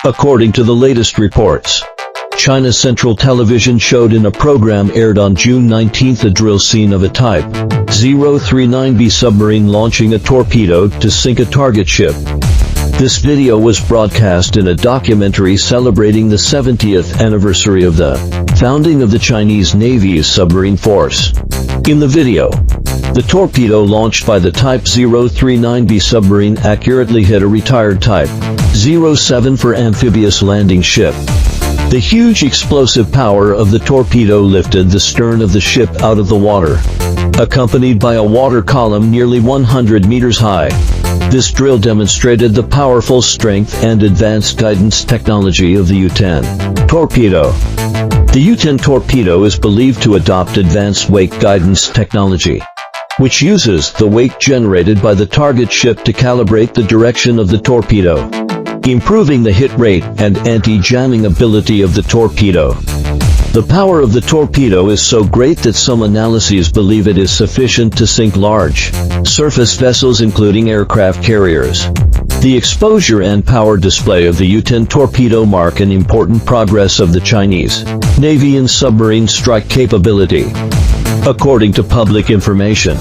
according to the latest reports. China's Central Television showed in a program aired on June 19 a drill scene of a Type 039B submarine launching a torpedo to sink a target ship. This video was broadcast in a documentary celebrating the 70th anniversary of the founding of the Chinese Navy's submarine force. In the video, the torpedo launched by the Type 039B submarine accurately hit a retired Type 07 for amphibious landing ship. The huge explosive power of the torpedo lifted the stern of the ship out of the water, accompanied by a water column nearly 100 meters high. This drill demonstrated the powerful strength and advanced guidance technology of the U-10 torpedo. The U-10 torpedo is believed to adopt advanced wake guidance technology, which uses the wake generated by the target ship to calibrate the direction of the torpedo, improving the hit rate and anti-jamming ability of the torpedo. The power of the torpedo is so great that some analyses believe it is sufficient to sink large surface vessels including aircraft carriers. The exposure and power display of the U-10 torpedo mark an important progress of the Chinese Navy in submarine strike capability. According to public information,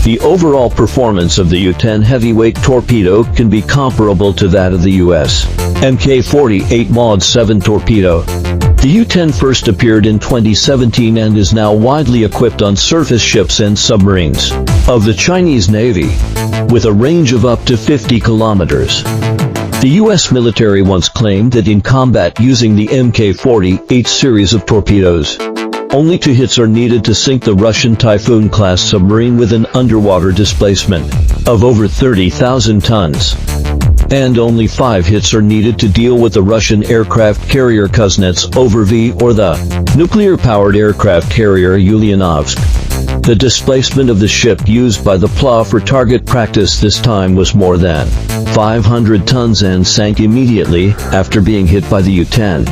the overall performance of the U-10 heavyweight torpedo can be comparable to that of the U.S. Mk-48 Mod 7 torpedo. The U-10 first appeared in 2017 and is now widely equipped on surface ships and submarines of the Chinese Navy, with a range of up to 50 kilometers. The U.S. military once claimed that in combat using the Mk-48 series of torpedoes, only 2 hits are needed to sink the Russian Typhoon-class submarine with an underwater displacement of over 30,000 tons. And only 5 hits are needed to deal with the Russian aircraft carrier Kuznetsov-V or the nuclear-powered aircraft carrier Ulyanovsk. The displacement of the ship used by the PLA for target practice this time was more than 500 tons and sank immediately after being hit by the U-10.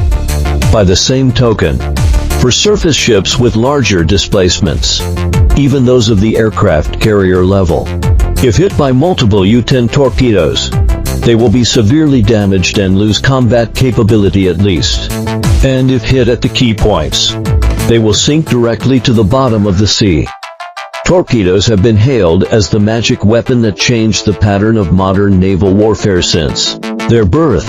By the same token, for surface ships with larger displacements, even those of the aircraft carrier level, if hit by multiple U-10 torpedoes, they will be severely damaged and lose combat capability at least. And if hit at the key points, they will sink directly to the bottom of the sea. Torpedoes have been hailed as the magic weapon that changed the pattern of modern naval warfare since their birth.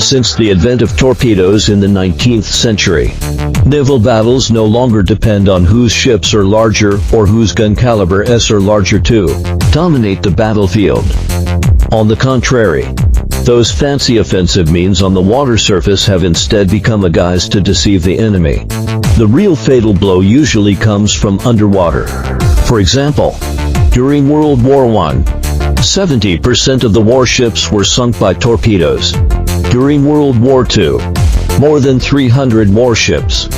Since the advent of torpedoes in the 19th century, naval battles no longer depend on whose ships are larger or whose gun calibers are larger to dominate the battlefield. On the contrary, those fancy offensive means on the water surface have instead become a guise to deceive the enemy. The real fatal blow usually comes from underwater. For example, during World War I, 70% of the warships were sunk by torpedoes. During World War II, more than 300 warships,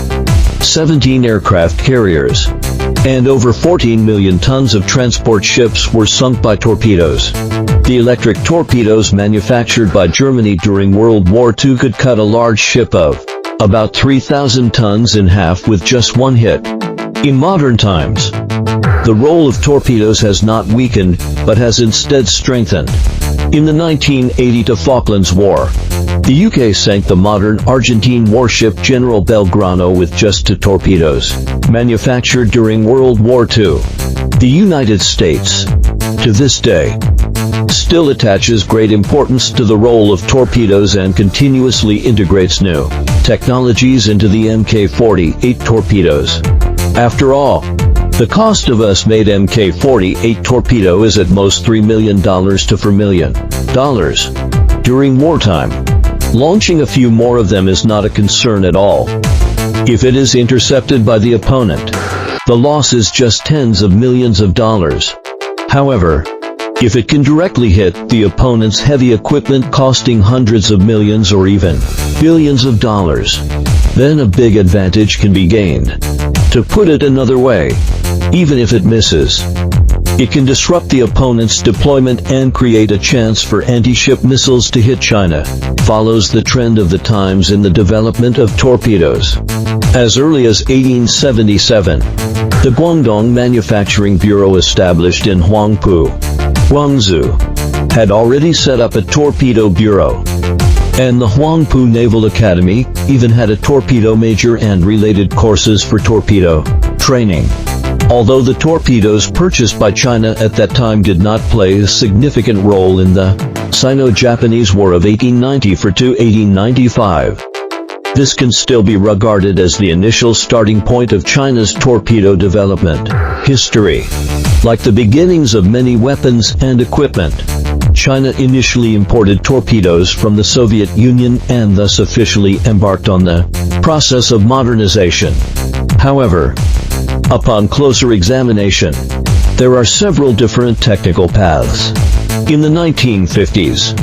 17 aircraft carriers, and over 14 million tons of transport ships were sunk by torpedoes. The electric torpedoes manufactured by Germany during World War II could cut a large ship of about 3,000 tons in half with just one hit. In modern times, the role of torpedoes has not weakened, but has instead strengthened. In the 1980 Falklands War, the UK sank the modern Argentine warship General Belgrano with just 2 torpedoes, manufactured during World War II. The United States, to this day, still attaches great importance to the role of torpedoes and continuously integrates new technologies into the Mk-48 torpedoes. After all, the cost of US-made Mk-48 torpedo is at most $3 million to $4 million. During wartime, launching a few more of them is not a concern at all. If it is intercepted by the opponent, the loss is just tens of millions of dollars. However, if it can directly hit the opponent's heavy equipment costing hundreds of millions or even billions of dollars, then a big advantage can be gained. To put it another way, even if it misses, it can disrupt the opponent's deployment and create a chance for anti-ship missiles to hit China. Follows the trend of the times in the development of torpedoes. As early as 1877, the Guangdong Manufacturing Bureau, established in Huangpu, Guangzhou, had already set up a torpedo bureau. And the Huangpu Naval Academy even had a torpedo major and related courses for torpedo training. Although the torpedoes purchased by China at that time did not play a significant role in the Sino-Japanese War of 1894–1895. This can still be regarded as the initial starting point of China's torpedo development history. Like the beginnings of many weapons and equipment, China initially imported torpedoes from the Soviet Union and thus officially embarked on the process of modernization. However, upon closer examination, there are several different technical paths. In the 1950s,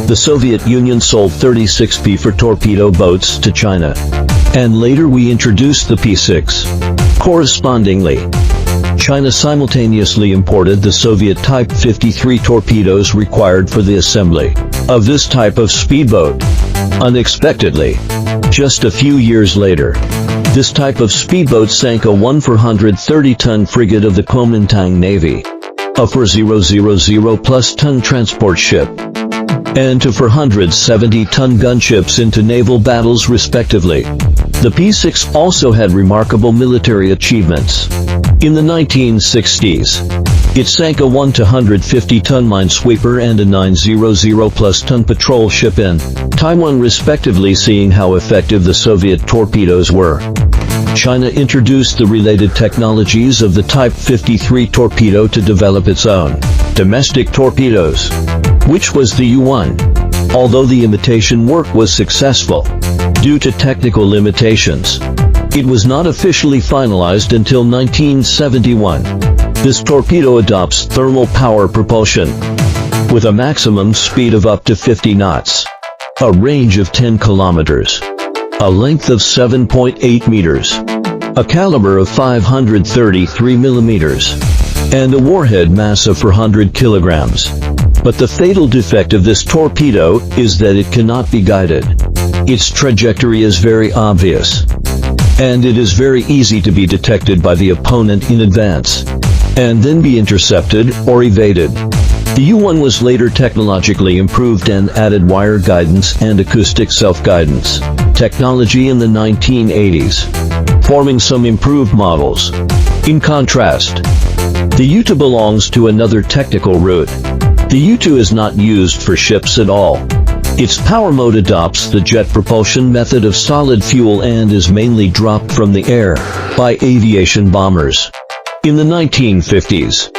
the Soviet Union sold 36 P-4 torpedo boats to China, and later we introduced the P-6. Correspondingly, China simultaneously imported the Soviet Type 53 torpedoes required for the assembly of this type of speedboat. Unexpectedly, just a few years later, this type of speedboat sank a 430-ton frigate of the Kuomintang Navy, a 400-plus ton transport ship, and two 470-ton gunships into naval battles respectively. The P-6 also had remarkable military achievements. In the 1960s, it sank a 150-ton minesweeper and a 900-plus ton patrol ship in Taiwan respectively. Seeing how effective the Soviet torpedoes were, China introduced the related technologies of the Type 53 torpedo to develop its own domestic torpedoes, which was the U-1. Although the imitation work was successful, due to technical limitations, it was not officially finalized until 1971. This torpedo adopts thermal power propulsion, with a maximum speed of up to 50 knots, a range of 10 kilometers, a length of 7.8 meters, a caliber of 533 millimeters, and a warhead mass of 400 kilograms. But the fatal defect of this torpedo is that it cannot be guided. Its trajectory is very obvious, and it is very easy to be detected by the opponent in advance, and then be intercepted or evaded. The U-1 was later technologically improved and added wire guidance and acoustic self-guidance technology in the 1980s, forming some improved models. In contrast, the U-2 belongs to another technical route. The U-2 is not used for ships at all. Its power mode adopts the jet propulsion method of solid fuel and is mainly dropped from the air by aviation bombers. In the 1950s,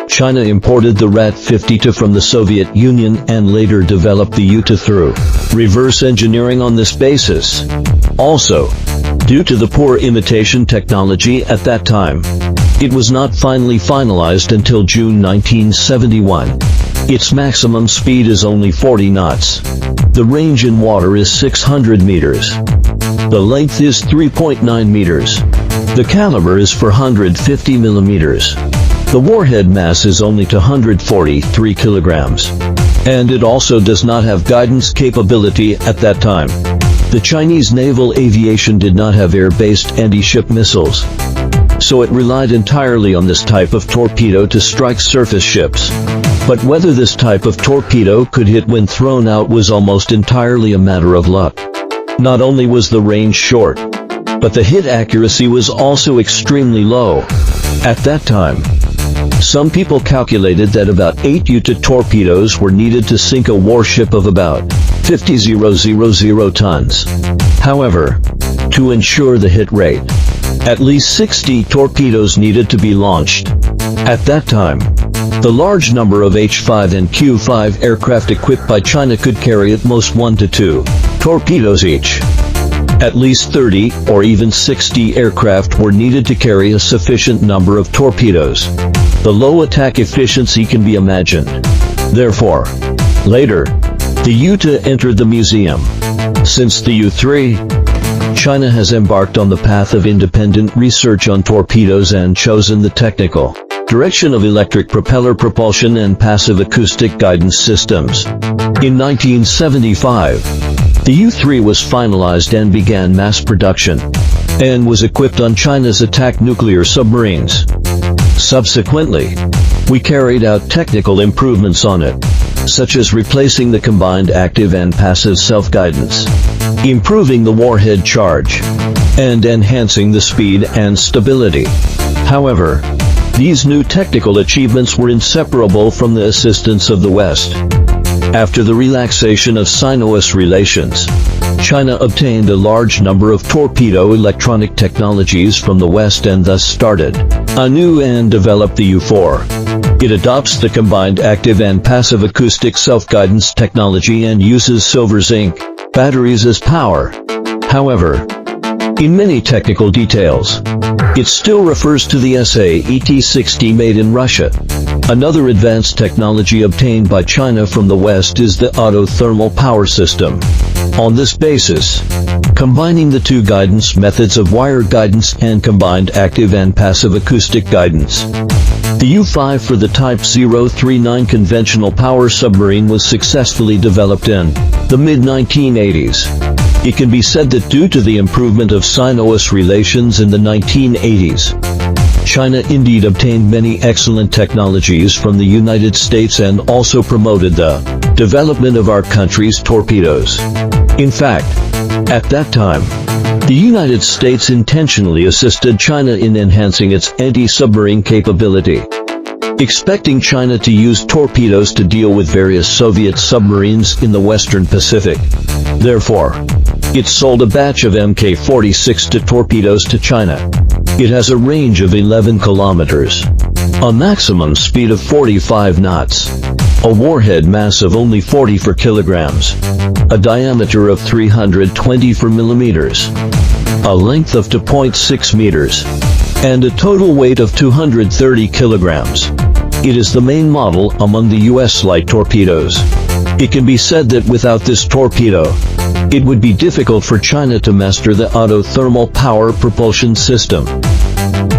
China imported the RAT-52 from the Soviet Union and later developed the U-2 through reverse engineering on this basis. Also, due to the poor imitation technology at that time, it was not finally finalized until June 1971. Its maximum speed is only 40 knots. The range in water is 600 meters. The length is 3.9 meters. The caliber is 450 millimeters. The warhead mass is only 243 kilograms. And it also does not have guidance capability at that time. The Chinese naval aviation did not have air-based anti-ship missiles, so it relied entirely on this type of torpedo to strike surface ships. But whether this type of torpedo could hit when thrown out was almost entirely a matter of luck. Not only was the range short, but the hit accuracy was also extremely low. At that time, some people calculated that about 8 U-2 torpedoes were needed to sink a warship of about 50,000 tons. However, to ensure the hit rate, at least 60 torpedoes needed to be launched. At that time, the large number of H-5 and Q-5 aircraft equipped by China could carry at most 1 to 2 torpedoes each. At least 30 or even 60 aircraft were needed to carry a sufficient number of torpedoes. The low attack efficiency can be imagined. Therefore, later, the U-2 entered the museum. Since the U-3, China has embarked on the path of independent research on torpedoes and chosen the technical direction of electric propeller propulsion and passive acoustic guidance systems. In 1975, the U-3 was finalized and began mass production, and was equipped on China's attack nuclear submarines. Subsequently, we carried out technical improvements on it. such as replacing the combined active and passive self-guidance, improving the warhead charge, and enhancing the speed and stability. However, these new technical achievements were inseparable from the assistance of the West. After the relaxation of Sino-US relations, China obtained a large number of torpedo electronic technologies from the West and thus started anew and developed the U-4. It adopts the combined active and passive acoustic self-guidance technology and uses silver zinc batteries as power. However, in many technical details, it still refers to the SA-ET-60 made in Russia. Another advanced technology obtained by China from the West is the autothermal power system. On this basis, combining the two guidance methods of wire guidance and combined active and passive acoustic guidance, the U-5 for the Type 039 conventional power submarine was successfully developed in the mid-1980s. It can be said that due to the improvement of Sino-US relations in the 1980s, China indeed obtained many excellent technologies from the United States and also promoted the development of our country's torpedoes. In fact, at that time, the United States intentionally assisted China in enhancing its anti-submarine capability, expecting China to use torpedoes to deal with various Soviet submarines in the Western Pacific. Therefore, it sold a batch of Mk-46 torpedoes to China. It has a range of 11 kilometers, a maximum speed of 45 knots, a warhead mass of only 44 kilograms, a diameter of 324 millimeters, a length of 2.6 meters, and a total weight of 230 kilograms. It is the main model among the U.S. light torpedoes. It can be said that without this torpedo, it would be difficult for China to master the autothermal power propulsion system.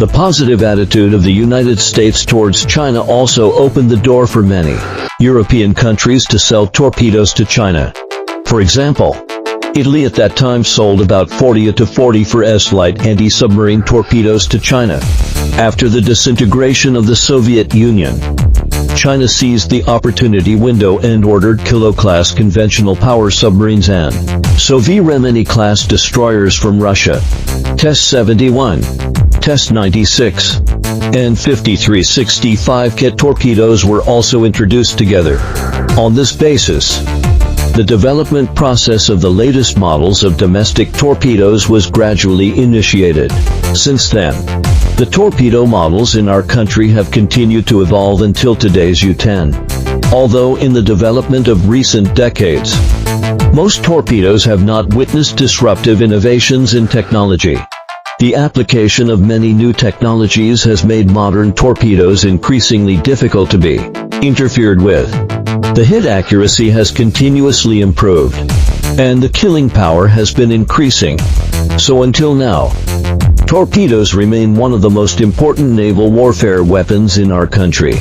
The positive attitude of the United States towards China also opened the door for many European countries to sell torpedoes to China. For example, Italy at that time sold about 40 to 44 S-light anti-submarine torpedoes to China. After the disintegration of the Soviet Union, China seized the opportunity window and ordered Kilo-class conventional power submarines and Soviet Remini-class destroyers from Russia. Test-71, Test-96, and 5365 Ket torpedoes were also introduced together. On this basis, the development process of the latest models of domestic torpedoes was gradually initiated. Since then, the torpedo models in our country have continued to evolve until today's U-10. Although in the development of recent decades, most torpedoes have not witnessed disruptive innovations in technology. The application of many new technologies has made modern torpedoes increasingly difficult to be interfered with. The hit accuracy has continuously improved, and the killing power has been increasing. So until now, torpedoes remain one of the most important naval warfare weapons in our country.